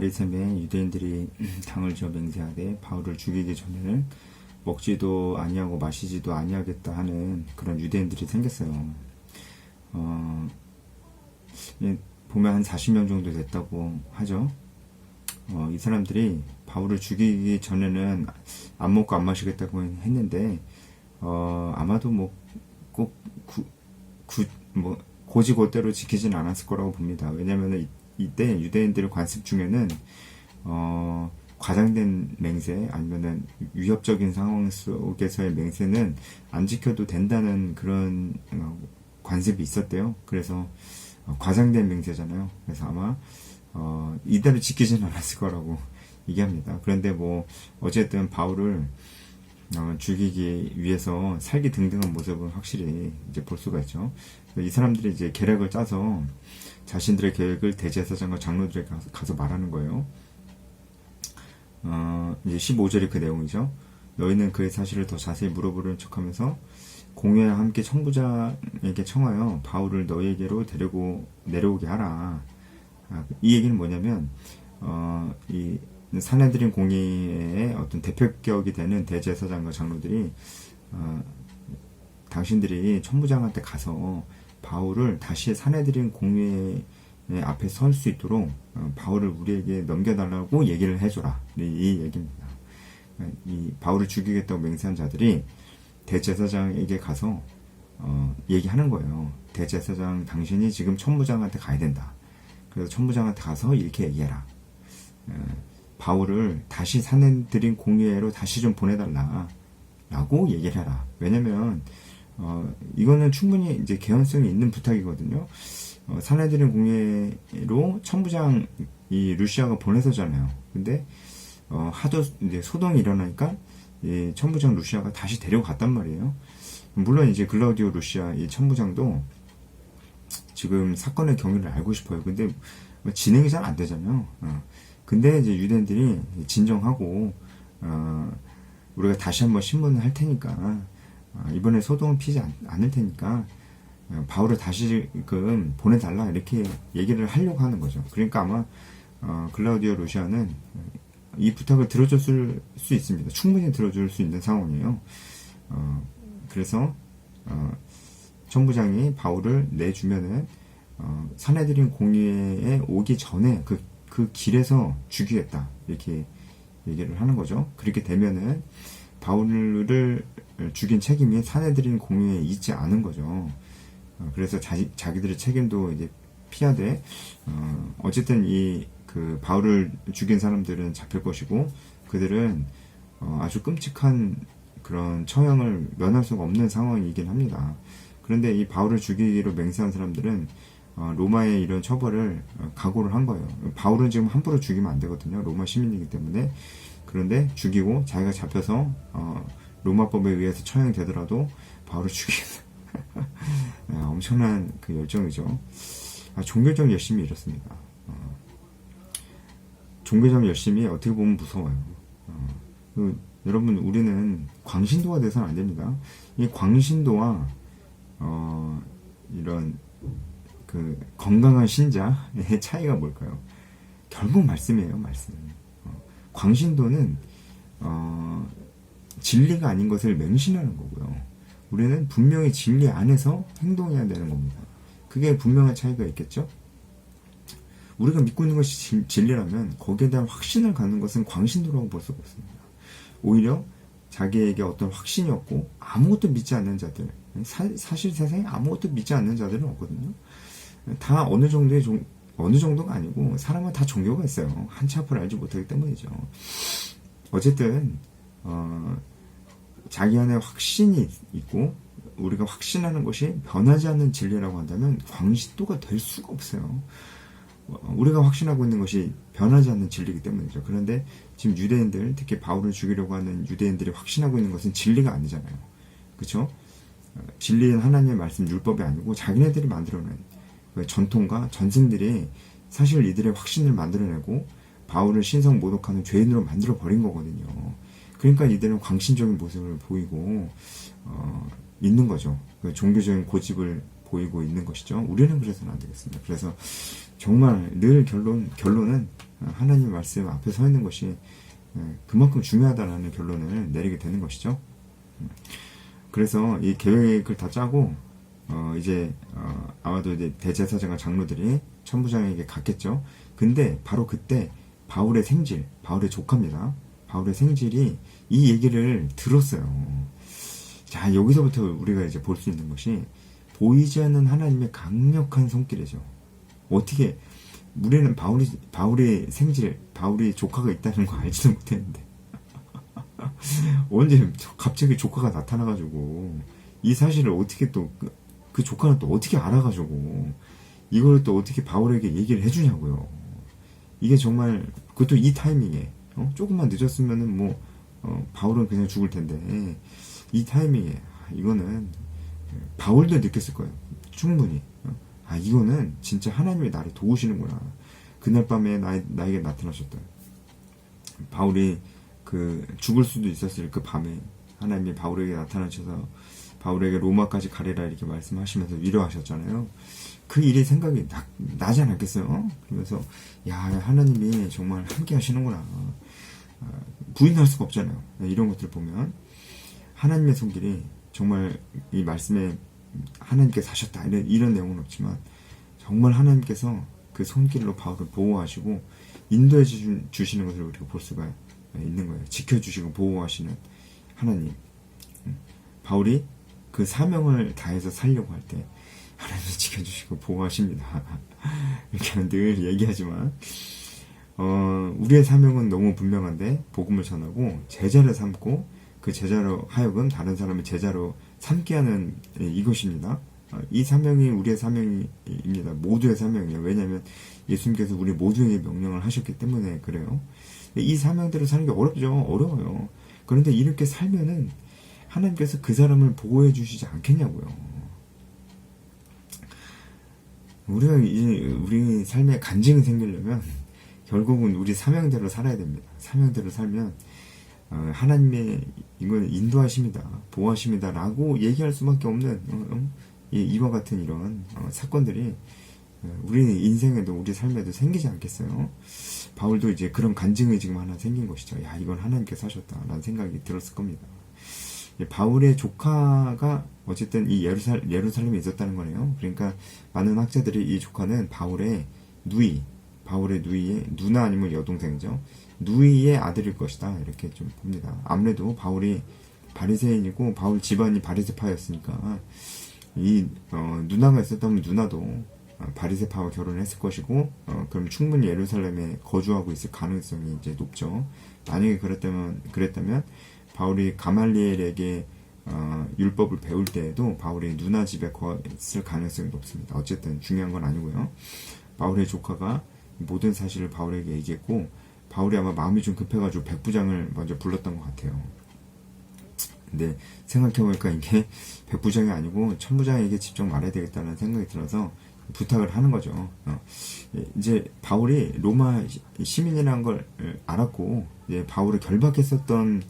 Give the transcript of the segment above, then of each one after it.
아리셈에 유대인들이 당을 지어 맹세하되 바울을 죽이기 전에는 먹지도 아니하고 마시지도 아니하겠다 하는 그런 유대인들이 생겼어요. 보면 한 40명 정도 됐다고 하죠. 이 사람들이 바울을 죽이기 전에는 안 먹고 안 마시겠다고 했는데 아마도 꼭 고지고대로 지키진 않았을 거라고 봅니다. 왜냐하면 이때 유대인들의 관습 중에는 과장된 맹세 아니면은 위협적인 상황 속에서의 맹세는 안 지켜도 된다는 그런 관습이 있었대요. 그래서 과장된 맹세잖아요. 그래서 아마 이대로 지키지는 않았을 거라고 얘기합니다. 그런데 어쨌든 바울을 죽이기 위해서 살기 등등한 모습은 확실히 이제 볼 수가 있죠. 이 사람들이 이제 계략을 짜서 자신들의 계획을 대제사장과 장로들에게 가서 말하는 거예요. 이제 15절이 그 내용이죠. 너희는 그의 사실을 더 자세히 물어보려는 척하면서 공회와 함께 청부장에게 청하여 바울을 너희에게로 내려오게 하라. 이 얘기는 뭐냐면 이 산헤드린 공의의 어떤 대표격이 되는 대제사장과 장로들이 당신들이 천부장한테 가서 바울을 다시 산헤드린 공의 앞에 설 수 있도록 바울을 우리에게 넘겨달라고 얘기를 해줘라. 이 얘기입니다. 이 바울을 죽이겠다고 맹세한 자들이 대제사장에게 가서 얘기하는 거예요. 대제사장 당신이 지금 천부장한테 가야 된다. 그래서 천부장한테 가서 이렇게 얘기해라. 바울을 다시 산헤드린 공회로 다시 좀 보내달라 라고 얘기를 해라. 왜냐면 이거는 충분히 이제 개연성이 있는 부탁이거든요. 산헤드린 공회로 천부장 이 루시아가 보내서잖아요. 근데 하도 이제 소동이 일어나니까 이 천부장 루시아가 다시 데려갔단 말이에요. 물론 이제 글라우디오 루시아 이 천부장도 지금 사건의 경위를 알고 싶어요. 근데 진행이 잘 안 되잖아요. 근데 이제 유대인들이 진정하고 우리가 다시 한번 신문을 할 테니까 이번에 소동은 피지 않을 테니까 바울을 다시금 보내달라 이렇게 얘기를 하려고 하는 거죠. 그러니까 아마 글라우디오 루시아는 이 부탁을 들어줬을 수 있습니다. 충분히 들어줄 수 있는 상황이에요. 그래서 천부장이 바울을 내주면은 산헤드린 공의회에 오기 전에 그 길에서 죽이겠다 이렇게 얘기를 하는 거죠. 그렇게 되면은 바울을 죽인 책임이 산헤드린 공의회에 있지 않은 거죠. 그래서 자기들의 책임도 이제 피하되 어쨌든 그 바울을 죽인 사람들은 잡힐 것이고 그들은 아주 끔찍한 그런 처형을 면할 수가 없는 상황이긴 합니다. 그런데 이 바울을 죽이기로 맹세한 사람들은 로마의 이런 처벌을 각오를 한 거예요. 바울은 지금 함부로 죽이면 안 되거든요. 로마 시민이기 때문에. 그런데 죽이고 자기가 잡혀서 로마법에 의해서 처형되더라도 바울을 죽이겠다. 엄청난 그 열정이죠. 종교적 열심이 이렇습니다. 종교적 열심이 어떻게 보면 무서워요. 여러분 우리는 광신도가 돼서는 안 됩니다. 이 광신도와 이런 그 건강한 신자의 차이가 뭘까요? 결국 말씀이에요. 말씀. 광신도는 진리가 아닌 것을 맹신하는 거고요. 우리는 분명히 진리 안에서 행동해야 되는 겁니다. 그게 분명한 차이가 있겠죠? 우리가 믿고 있는 것이 진리라면 거기에 대한 확신을 갖는 것은 광신도라고 볼 수가 없습니다. 오히려 자기에게 어떤 확신이 없고 아무것도 믿지 않는 자들, 사실 세상에 아무것도 믿지 않는 자들은 없거든요. 다 어느 정도가 아니고 사람은 다 종교가 있어요. 한치 앞을 알지 못하기 때문이죠. 어쨌든 자기 안에 확신이 있고 우리가 확신하는 것이 변하지 않는 진리라고 한다면 광신도가 될 수가 없어요. 우리가 확신하고 있는 것이 변하지 않는 진리이기 때문이죠. 그런데 지금 유대인들, 특히 바울을 죽이려고 하는 유대인들이 확신하고 있는 것은 진리가 아니잖아요. 그렇죠? 진리는 하나님의 말씀 율법이 아니고 자기네들이 만들어낸 전통과 전승들이 사실 이들의 확신을 만들어내고 바울을 신성 모독하는 죄인으로 만들어버린 거거든요. 그러니까 이들은 광신적인 모습을 보이고 있는 거죠. 종교적인 고집을 보이고 있는 것이죠. 우리는 그래서는 안 되겠습니다. 그래서 정말 늘 결론은 하나님 말씀 앞에 서 있는 것이 그만큼 중요하다라는 결론을 내리게 되는 것이죠. 그래서 이 계획을 다 짜고 이제 아마도 이제 대제사장과 장로들이 천부장에게 갔겠죠. 근데 바로 그때 바울의 생질, 바울의 조카입니다. 바울의 생질이 이 얘기를 들었어요. 자, 여기서부터 우리가 이제 볼 수 있는 것이 보이지 않는 하나님의 강력한 손길이죠. 어떻게 우리는 바울의 생질, 바울의 조카가 있다는 거 알지도 못했는데 언제 갑자기 조카가 나타나가지고 이 사실을 어떻게 또 그 조카는 또 어떻게 알아가지고 이걸 또 어떻게 바울에게 얘기를 해주냐고요. 이게 정말 그것도 이 타이밍에 조금만 늦었으면은 뭐 바울은 그냥 죽을 텐데 이 타이밍에 이거는 바울도 느꼈을 거예요. 충분히 이거는 진짜 하나님이 나를 도우시는구나. 그날 밤에 나에게 나타나셨다. 바울이 그 죽을 수도 있었을 그 밤에 하나님이 바울에게 나타나셔서 바울에게 로마까지 가리라 이렇게 말씀하시면서 위로하셨잖아요. 그 일이 생각이 나지 않았겠어요? 그러면서 야, 하나님이 정말 함께 하시는구나. 부인할 수가 없잖아요. 이런 것들을 보면 하나님의 손길이 정말 이 말씀에 하나님께서 하셨다 이런 내용은 없지만 정말 하나님께서 그 손길로 바울을 보호하시고 인도해 주시는 것을 우리가 볼 수가 있는 거예요. 지켜주시고 보호하시는 하나님. 바울이 그 사명을 다해서 살려고 할 때 하나님이 지켜주시고 보호하십니다. 이렇게 늘 얘기하지만 우리의 사명은 너무 분명한데 복음을 전하고 제자를 삼고 그 제자로 하여금 다른 사람의 제자로 삼게 하는 이것입니다. 이 사명이 우리의 사명입니다. 모두의 사명이에요. 왜냐하면 예수님께서 우리 모두에게 명령을 하셨기 때문에 그래요. 이 사명대로 사는 게 어렵죠. 어려워요. 그런데 이렇게 살면은 하나님께서 그 사람을 보호해 주시지 않겠냐고요. 우리가 우리 삶에 간증이 생기려면 결국은 우리 사명대로 살아야 됩니다. 사명대로 살면 하나님의 이건 인도하십니다. 보호하십니다. 라고 얘기할 수밖에 없는 이와 같은 이런 사건들이 우리 인생에도 우리 삶에도 생기지 않겠어요. 바울도 이제 그런 간증이 지금 하나 생긴 것이죠. 야, 이건 하나님께서 하셨다라는 생각이 들었을 겁니다. 바울의 조카가 어쨌든 이 예루살렘에 있었다는 거네요. 그러니까 많은 학자들이 이 조카는 바울의 누이의 누나 아니면 여동생이죠. 누이의 아들일 것이다 이렇게 좀 봅니다. 아무래도 바울이 바리새인이고 바울 집안이 바리새파였으니까 이 누나가 있었다면 누나도 바리새파와 결혼을 했을 것이고 그럼 충분히 예루살렘에 거주하고 있을 가능성이 이제 높죠. 만약에 그랬다면 바울이 가말리엘에게 율법을 배울 때에도 바울이 누나 집에 거했을 가능성이 높습니다. 어쨌든 중요한 건 아니고요. 바울의 조카가 모든 사실을 바울에게 얘기했고 바울이 아마 마음이 좀 급해가지고 백부장을 먼저 불렀던 것 같아요. 근데 생각해보니까 이게 백부장이 아니고 천부장에게 직접 말해야 되겠다는 생각이 들어서 부탁을 하는 거죠. 이제 바울이 로마 시민이라는 걸 알았고 이제 바울을 결박했었던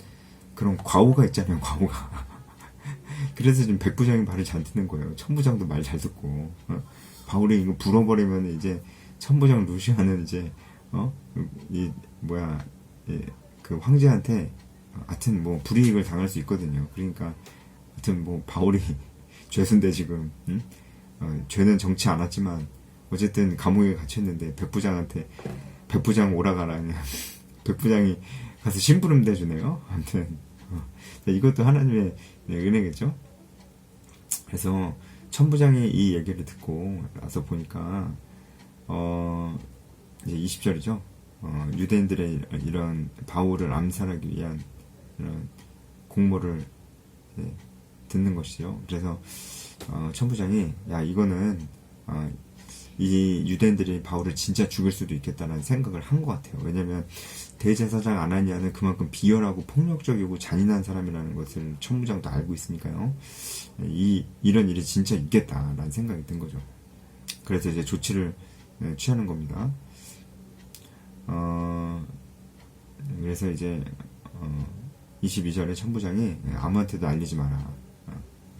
그런 과오가 있잖아요. 과오가. 그래서 지금 백부장이 말을 잘 듣는 거예요. 천부장도 말 잘 듣고 바울이 이거 불어버리면 이제 천부장 루시아는 이제 그 황제한테 하여튼 뭐 불이익을 당할 수 있거든요. 그러니까 하여튼 뭐 바울이 죄수인데 지금 죄는 정치 않았지만 어쨌든 감옥에 갇혔는데 백부장 오라가라 그냥 백부장이 가서 심부름 대주네요. 아무튼 이것도 하나님의 은혜겠죠. 그래서 천부장이 이 얘기를 듣고 나서 보니까 이제 20절이죠. 유대인들의 이런 바울을 암살하기 위한 이런 공모를 듣는 것이죠. 그래서 천부장이 야 이거는 이 유대인들이 바울을 진짜 죽일 수도 있겠다는 생각을 한 것 같아요. 왜냐하면 대제사장 아나니아는 그만큼 비열하고 폭력적이고 잔인한 사람이라는 것을 천부장도 알고 있으니까요. 이런 일이 진짜 있겠다라는 생각이 든 거죠. 그래서 이제 조치를 취하는 겁니다. 그래서 이제 22절에 천부장이 아무한테도 알리지 마라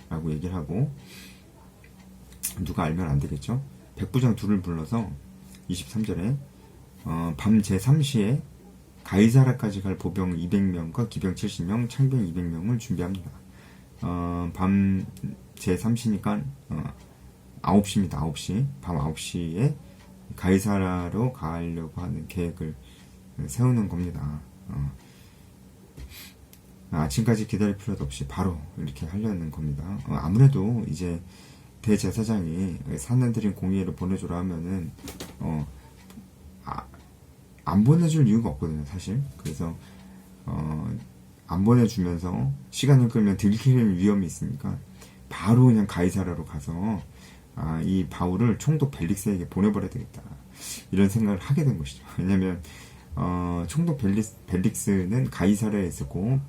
라고 얘기를 하고 누가 알면 안 되겠죠. 백부장 둘을 불러서 23절에 밤 제3시에 가이사라까지 갈 보병 200명과 기병 70명, 창병 200명을 준비합니다. 밤 제3시니까 9시입니다. 9시. 밤 9시에 가이사라로 가려고 하는 계획을 세우는 겁니다. 아침까지 기다릴 필요도 없이 바로 이렇게 하려는 겁니다. 아무래도 이제 대제사장이 사내들인 공의회를 보내주라 하면은 안 보내줄 이유가 없거든요, 사실. 그래서 안 보내주면서 시간을 끌면 들키는 위험이 있으니까 바로 그냥 가이사라로 가서 이 바울을 총독 벨릭스에게 보내버려야 되겠다, 이런 생각을 하게 된 것이죠. 왜냐면 총독 벨릭스는 가이사라에 있었고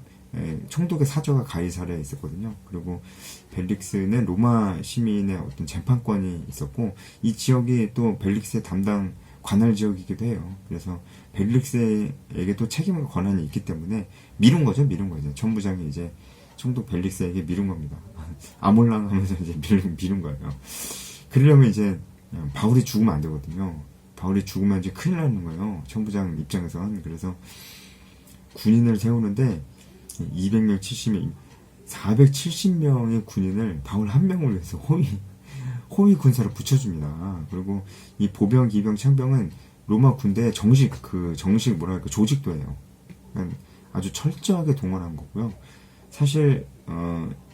총독의 사저가 가이사라에 있었거든요. 그리고 벨릭스는 로마 시민의 어떤 재판권이 있었고 이 지역이 또 벨릭스의 담당 관할 지역이기도 해요. 그래서 벨릭스에게도 책임과 권한이 있기 때문에 미룬 거죠. 천부장이 이제 총독 벨릭스에게 미룬 겁니다. 아몰랑 하면서 이제 미룬 거예요. 그러려면 이제 바울이 죽으면 안 되거든요. 바울이 죽으면 이제 큰일 나는 거예요, 천부장 입장에선. 그래서 군인을 세우는데 200명, 70명, 470명의 군인을 바울 한 명을 위해서 호위 군사를 붙여줍니다. 그리고 이 보병, 기병, 창병은 로마 군대의 정식 뭐랄까 조직도예요. 그러니까 아주 철저하게 동원한 거고요. 사실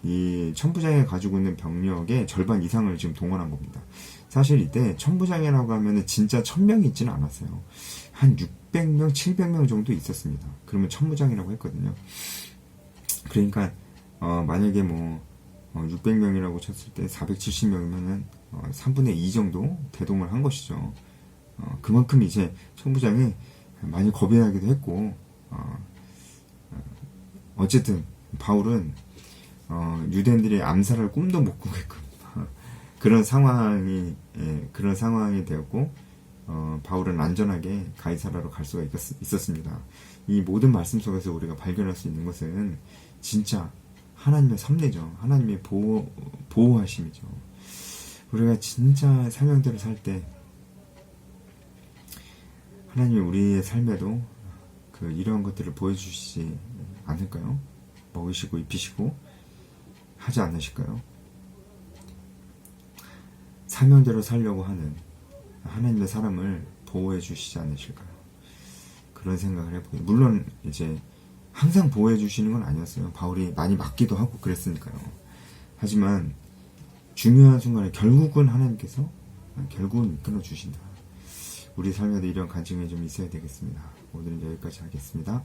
이 천부장이 가지고 있는 병력의 절반 이상을 지금 동원한 겁니다. 사실 이때 천부장이라고 하면은 진짜 1000명이 있지는 않았어요. 한 600명, 700명 정도 있었습니다. 그러면 천부장이라고 했거든요. 그러니까 만약에 600명이라고 쳤을 때 470명이면은 3분의 2 정도 대동을 한 것이죠. 그만큼 이제 천부장이 많이 겁이 나기도 했고, 어쨌든 바울은 유대인들이 암살할 꿈도 못 꾸게끔 그런 상황이 되었고, 바울은 안전하게 가이사라로 갈 수가 있었습니다. 이 모든 말씀 속에서 우리가 발견할 수 있는 것은 진짜 하나님의 섭리죠. 하나님의 보호하심이죠. 우리가 진짜 사명대로 살 때 하나님이 우리의 삶에도 이러한 것들을 보여주시지 않을까요? 먹이시고 입히시고 하지 않으실까요? 사명대로 살려고 하는 하나님의 사람을 보호해 주시지 않으실까요? 그런 생각을 해보고, 물론 이제 항상 보호해 주시는 건 아니었어요. 바울이 많이 맞기도 하고 그랬으니까요. 하지만 중요한 순간에 결국은 하나님께서 결국은 이끌어 주신다. 우리 삶에도 이런 간증이 좀 있어야 되겠습니다. 오늘은 여기까지 하겠습니다.